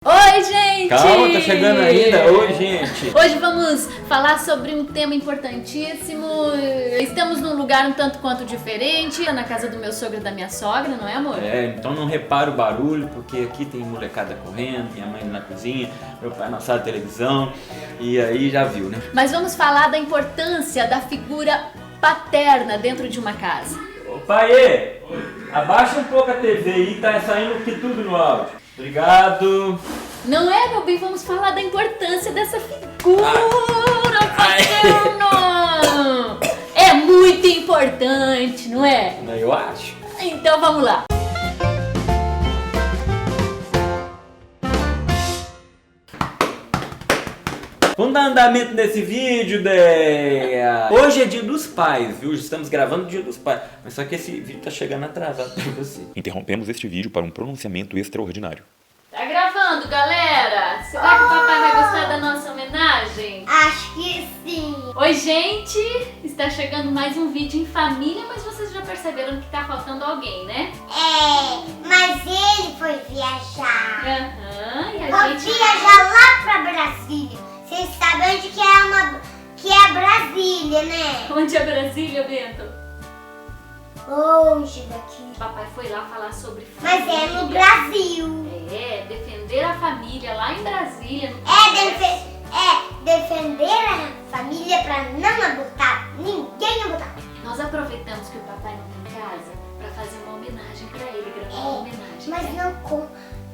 Oi, gente! Calma, tá chegando ainda. Oi, gente! Hoje vamos falar sobre um tema importantíssimo. Estamos num lugar um tanto quanto diferente, na casa do meu sogro e da minha sogra, não é, amor? É, então não repara o barulho, porque aqui tem molecada correndo, minha mãe na cozinha, meu pai na sala de televisão, e aí já viu, né? Mas vamos falar da importância da figura paterna dentro de uma casa. Ô pai, abaixa um pouco a TV aí, tá saindo aqui tudo no áudio. Obrigado. Não é, meu bem? Vamos falar da importância dessa figura paterna. É muito importante, não é? Eu acho. Então vamos lá. Vamos dar andamento nesse vídeo, Deia. Hoje é dia dos pais, viu? Estamos gravando o dia dos pais. Mas só que esse vídeo tá chegando atrasado pra você. Interrompemos este vídeo para um pronunciamento extraordinário. Tá gravando, galera? Será que o papai vai gostar da nossa homenagem? Acho que sim. Oi, gente! Está chegando mais um vídeo em família, mas vocês já perceberam que tá faltando alguém, né? É, mas ele foi viajar. Aham, e a Vou gente... viajar lá pra Brasília. Vocês sabem onde que é Brasília, né? Onde é Brasília, Bento? Longe daqui. O papai foi lá falar sobre Mas família. é no Brasil. É, defender a família lá em Brasília. Defender a família pra não abortar. Ninguém abortar. Nós aproveitamos que o papai não tem casa pra fazer uma homenagem pra ele, gravar uma homenagem. Mas né? não com.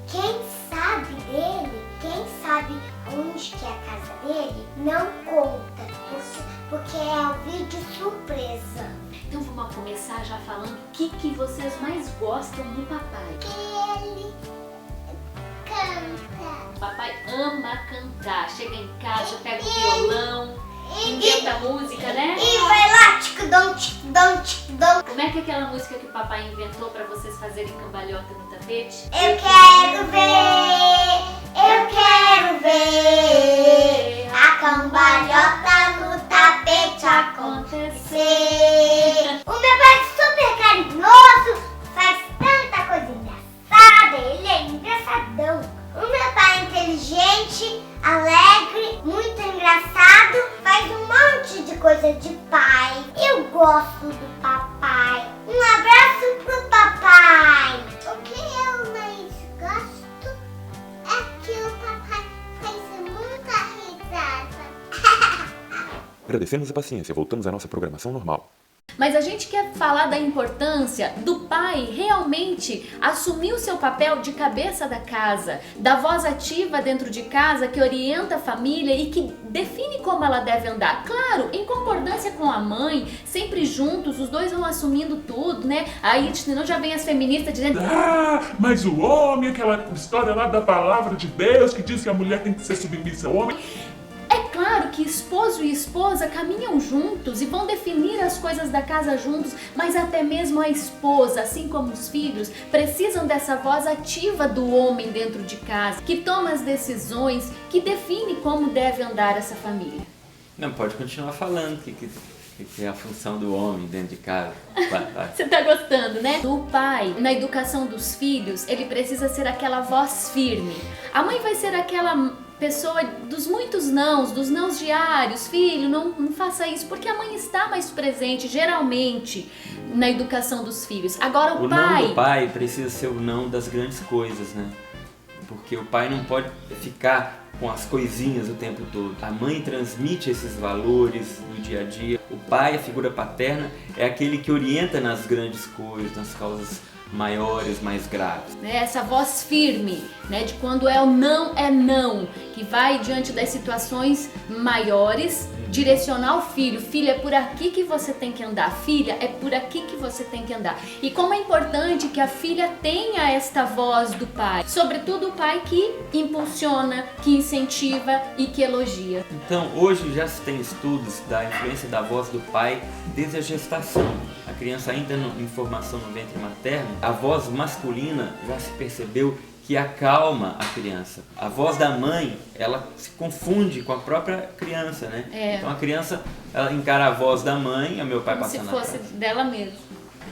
Quem sabe dele, quem sabe onde que é a casa dele, não conta. Porque é um vídeo surpresa. Então vamos começar já falando o que vocês mais gostam do papai. Ele canta. O papai ama cantar. Chega em casa, pega o violão, inventa música, né? E vai lá, tic-dom, tic-dom, tic-dom. Como é que é aquela música que o papai inventou pra vocês fazerem cambalhota no tapete? Eu quero ver a cambalhota no tapete acontecer. O meu pai é super carinhoso, faz tanta coisa engraçada, ele é engraçadão. O meu pai é inteligente, alegre, muito engraçado, faz um monte de coisa de pai. Eu gosto do papai. Um abraço pro papai. O que eu mais gosto é que o papai faz muita risada. Agradecemos a paciência, voltamos à nossa programação normal. Mas a gente quer falar da importância do pai realmente assumir o seu papel de cabeça da casa, da voz ativa dentro de casa que orienta a família e que define como ela deve andar. Claro, em concordância com a mãe, sempre juntos, os dois vão assumindo tudo, né? Aí senão já vem as feministas dizendo: Mas o homem, aquela história lá da palavra de Deus que diz que a mulher tem que ser submissa ao homem. É claro que esposo e esposa caminham juntos e vão definir as coisas da casa juntos, mas até mesmo a esposa, assim como os filhos, precisam dessa voz ativa do homem dentro de casa, que toma as decisões, que define como deve andar essa família. Não, pode continuar falando que é a função do homem dentro de casa. Vai. Você tá gostando, né? O pai, na educação dos filhos, ele precisa ser aquela voz firme. A mãe vai ser aquela pessoa dos muitos nãos, dos nãos diários. Filho, não faça isso, porque a mãe está mais presente, geralmente, na educação dos filhos. Agora o pai... não do pai precisa ser o não das grandes coisas, né? Porque o pai não pode ficar com as coisinhas o tempo todo. A mãe transmite esses valores no dia a dia. O pai, a figura paterna, é aquele que orienta nas grandes coisas, nas causas maiores, mais graves. Essa voz firme, né, de quando é não, que vai diante das situações maiores direcionar o filho. Filho, é por aqui que você tem que andar. Filha, é por aqui que você tem que andar. E como é importante que a filha tenha esta voz do pai, sobretudo o pai que impulsiona, que incentiva e que elogia. Então, hoje já se tem estudos da influência da voz do pai desde a gestação. A criança ainda em formação no ventre materno, a voz masculina já se percebeu que acalma a criança. A voz da mãe, ela se confunde com a própria criança, né? Então a criança, ela encara a voz da mãe, é meu pai como se passando fosse dela mesmo.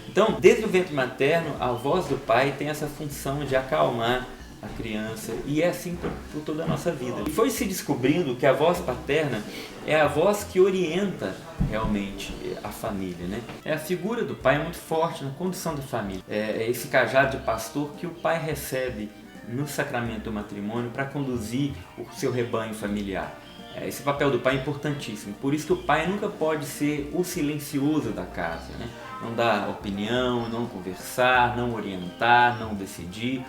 Então, desde o ventre materno, a voz do pai tem essa função de acalmar a criança, e é assim por toda a nossa vida. E foi se descobrindo que a voz paterna é a voz que orienta realmente a família, né? A figura do pai é muito forte na condução da família. É esse cajado de pastor que o pai recebe no sacramento do matrimônio para conduzir o seu rebanho familiar. Esse papel do pai é importantíssimo, por isso que o pai nunca pode ser o silencioso da casa, né? Não dar opinião, não conversar, não orientar, não decidir.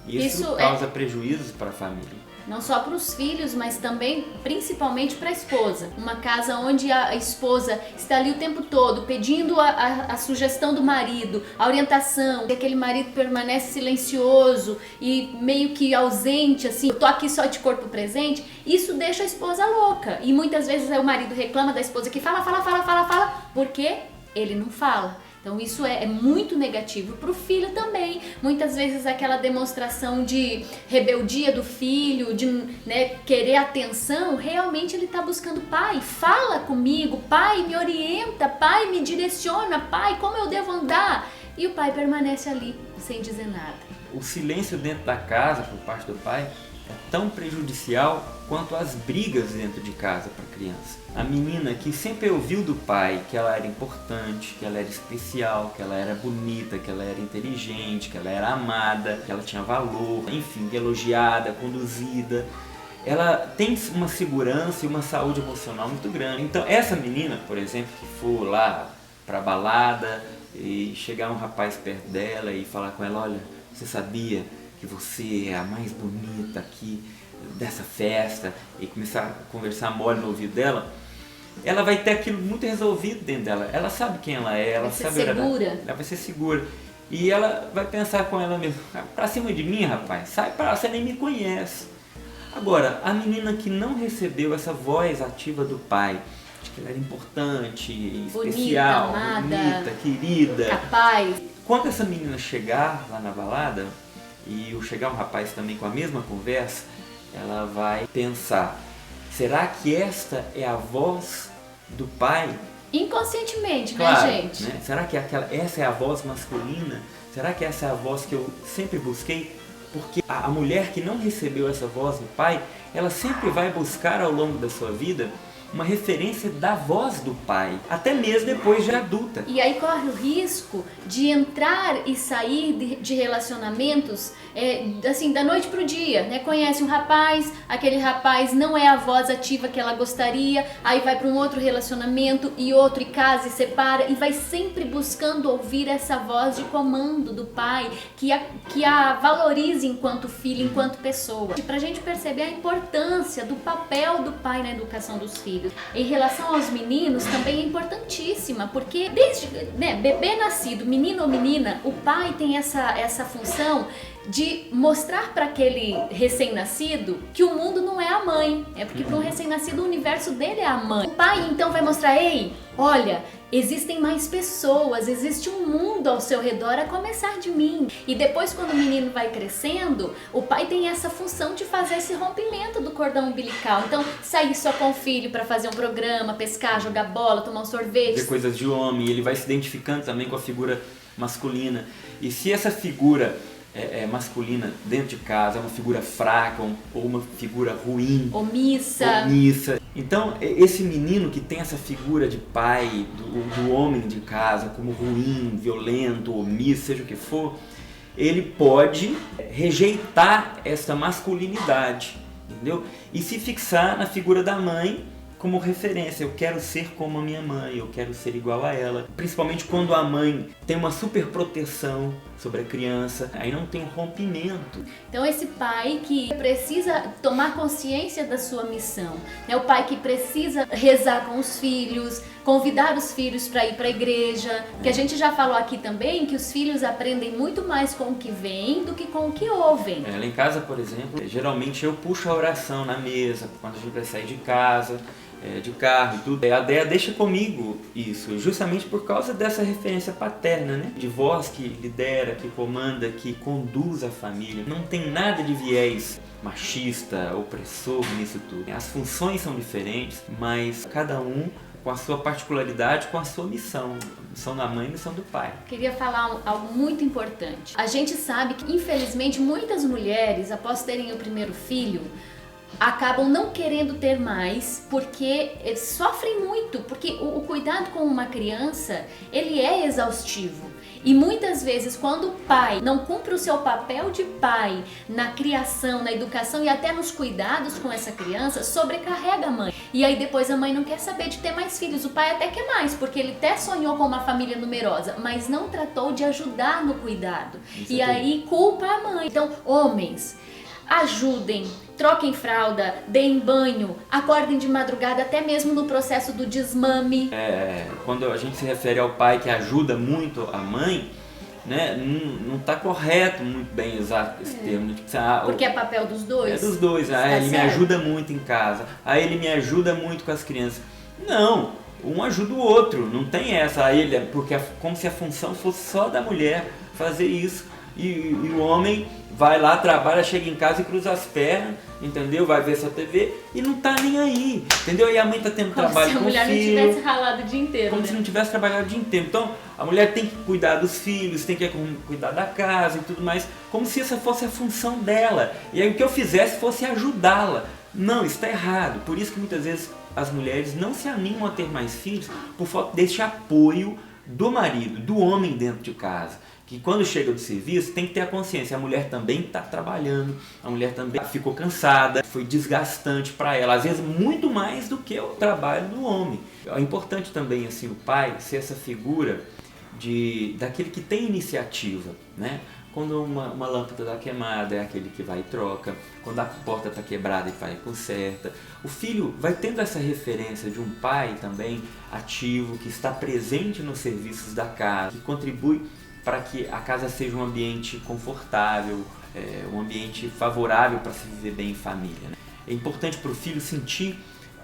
Isso causa prejuízos para a família. Não só para os filhos, mas também, principalmente para a esposa. Uma casa onde a esposa está ali o tempo todo pedindo a sugestão do marido, a orientação, que aquele marido permanece silencioso e meio que ausente, assim, tô aqui só de corpo presente, isso deixa a esposa louca. E muitas vezes o marido reclama da esposa que fala, porque ele não fala. Então isso é muito negativo para o filho também. Muitas vezes aquela demonstração de rebeldia do filho, de querer atenção, realmente ele está buscando: pai, fala comigo, pai, me orienta, pai, me direciona, pai, como eu devo andar? E o pai permanece ali, sem dizer nada. O silêncio dentro da casa, por parte do pai, é tão prejudicial quanto as brigas dentro de casa para a criança. A menina que sempre ouviu do pai que ela era importante, que ela era especial, que ela era bonita, que ela era inteligente, que ela era amada, que ela tinha valor, enfim, elogiada, conduzida, ela tem uma segurança e uma saúde emocional muito grande. Então essa menina, por exemplo, que for lá para a balada e chegar um rapaz perto dela e falar com ela: olha, você sabia que você é a mais bonita aqui dessa festa, e começar a conversar mole no ouvido dela, ela vai ter aquilo muito resolvido dentro dela. Ela sabe quem ela é, ela sabe segura. Ela vai ser segura. E ela vai pensar com ela mesma: pra cima de mim, rapaz, sai pra lá, você nem me conhece. Agora, a menina que não recebeu essa voz ativa do pai, de que ela era importante, especial, bonita, querida, capaz. Quando essa menina chegar lá na balada, e chegar um rapaz também com a mesma conversa, ela vai pensar: será que esta é a voz do pai? Inconscientemente, claro, né, gente? Né? Será que essa é a voz masculina? Será que essa é a voz que eu sempre busquei? Porque a mulher que não recebeu essa voz do pai, ela sempre vai buscar ao longo da sua vida uma referência da voz do pai, até mesmo depois de adulta. E aí corre o risco de entrar e sair de relacionamentos assim, da noite pro dia, né? Conhece um rapaz, aquele rapaz não é a voz ativa que ela gostaria, aí vai para um outro relacionamento e outro, e casa e separa, e vai sempre buscando ouvir essa voz de comando do pai, que a valorize enquanto filho, enquanto pessoa. E pra gente perceber a importância do papel do pai na educação dos filhos. Em relação aos meninos, também é importantíssima, porque desde bebê nascido, menino ou menina, o pai tem essa função de mostrar para aquele recém-nascido que o mundo não é a mãe. É porque para um recém-nascido o universo dele é a mãe. O pai então vai mostrar: ei, olha, existem mais pessoas, existe um mundo ao seu redor, a começar de mim. E depois, quando o menino vai crescendo, o pai tem essa função de fazer esse rompimento do cordão umbilical. Então, sair só com o filho para fazer um programa, pescar, jogar bola, tomar um sorvete. Ver coisas de homem, ele vai se identificando também com a figura masculina. E se essa figura masculina dentro de casa é uma figura fraca ou uma figura ruim, omissa. Então esse menino que tem essa figura de pai, do homem de casa como ruim, violento, omisso, seja o que for, ele pode rejeitar essa masculinidade, entendeu? E se fixar na figura da mãe como referência. Eu quero ser como a minha mãe, eu quero ser igual a ela. Principalmente quando a mãe tem uma super proteção sobre a criança, aí não tem um rompimento. Então esse pai que precisa tomar consciência da sua missão, né? O pai que precisa rezar com os filhos, convidar os filhos para ir para a igreja, que a gente já falou aqui também que os filhos aprendem muito mais com o que veem do que com o que ouvem. Lá em casa, por exemplo, geralmente eu puxo a oração na mesa, quando a gente vai sair de casa, de carro e tudo. A Déia deixa comigo isso, justamente por causa dessa referência paterna, né? De voz que lidera, que comanda, que conduz a família. Não tem nada de viés machista, opressor nisso tudo. As funções são diferentes, mas cada um com a sua particularidade, com a sua missão. Missão da mãe e missão do pai. Queria falar algo muito importante. A gente sabe que, infelizmente, muitas mulheres, após terem o primeiro filho, acabam não querendo ter mais porque sofrem muito, porque o cuidado com uma criança, ele é exaustivo. E muitas vezes, quando o pai não cumpre o seu papel de pai na criação, na educação e até nos cuidados com essa criança, sobrecarrega a mãe. E aí depois a mãe não quer saber de ter mais filhos. O pai até quer mais, porque ele até sonhou com uma família numerosa, mas não tratou de ajudar no cuidado. E aí culpa a mãe. Então, homens, ajudem, troquem fralda, deem banho, acordem de madrugada, até mesmo no processo do desmame. Quando a gente se refere ao pai que ajuda muito a mãe, né, não está correto muito bem usar esse termo. Porque é papel dos dois. É dos dois. Ele me ajuda muito em casa, ele me ajuda muito com as crianças. Não, um ajuda o outro, não tem essa. Porque é como se a função fosse só da mulher fazer isso. E o homem vai lá, trabalha, chega em casa e cruza as pernas, entendeu? Vai ver sua TV e não tá nem aí, entendeu? E a mãe tá tendo trabalho com o filho. Como se a mulher não tivesse ralado o dia inteiro, como né? se não tivesse trabalhado o dia inteiro. Então, a mulher tem que cuidar dos filhos, tem que cuidar da casa e tudo mais, como se essa fosse a função dela. E aí o que eu fizesse fosse ajudá-la. Não, isso está errado. Por isso que muitas vezes as mulheres não se animam a ter mais filhos por falta desse apoio do marido, do homem dentro de casa. Que quando chega do serviço tem que ter a consciência, a mulher também está trabalhando, a mulher também ficou cansada, foi desgastante para ela, às vezes muito mais do que o trabalho do homem. É importante também assim, o pai ser essa figura daquele que tem iniciativa, né? Quando uma lâmpada está queimada, é aquele que vai e troca. Quando a porta está quebrada, ele vai e conserta. O filho vai tendo essa referência de um pai também ativo, que está presente nos serviços da casa, que contribui para que a casa seja um ambiente confortável, um ambiente favorável para se viver bem em família, né? É importante para o filho sentir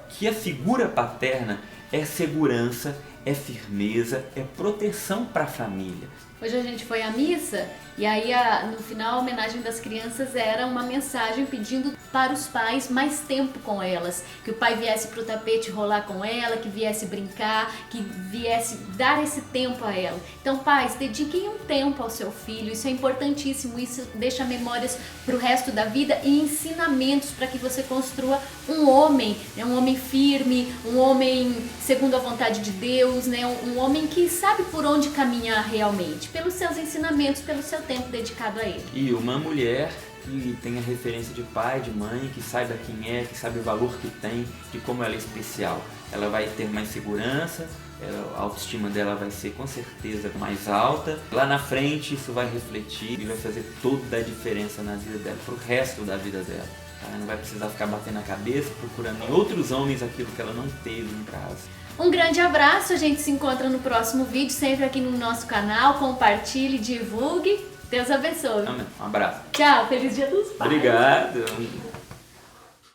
que a figura paterna é segurança, é firmeza, é proteção para a família. Hoje a gente foi à missa e aí no final a homenagem das crianças era uma mensagem pedindo para os pais mais tempo com elas, que o pai viesse para o tapete rolar com ela, que viesse brincar, que viesse dar esse tempo a ela. Então pais, dediquem um tempo ao seu filho, isso é importantíssimo, isso deixa memórias para o resto da vida e ensinamentos para que você construa um homem, né? Um homem firme, um homem segundo a vontade de Deus, né? Um homem que sabe por onde caminhar realmente, pelos seus ensinamentos, pelo seu tempo dedicado a ele. E uma mulher que tenha referência de pai, de mãe, que saiba quem é, que sabe o valor que tem, de como ela é especial. Ela vai ter mais segurança, a autoestima dela vai ser com certeza mais alta. Lá na frente isso vai refletir e vai fazer toda a diferença na vida dela, pro resto da vida dela. Ela não vai precisar ficar batendo a cabeça, procurando em outros homens aquilo que ela não teve em casa. Um grande abraço, a gente se encontra no próximo vídeo, sempre aqui no nosso canal. Compartilhe, divulgue. Deus abençoe. Amém. Um abraço. Tchau, feliz Dia dos Pais. Obrigado.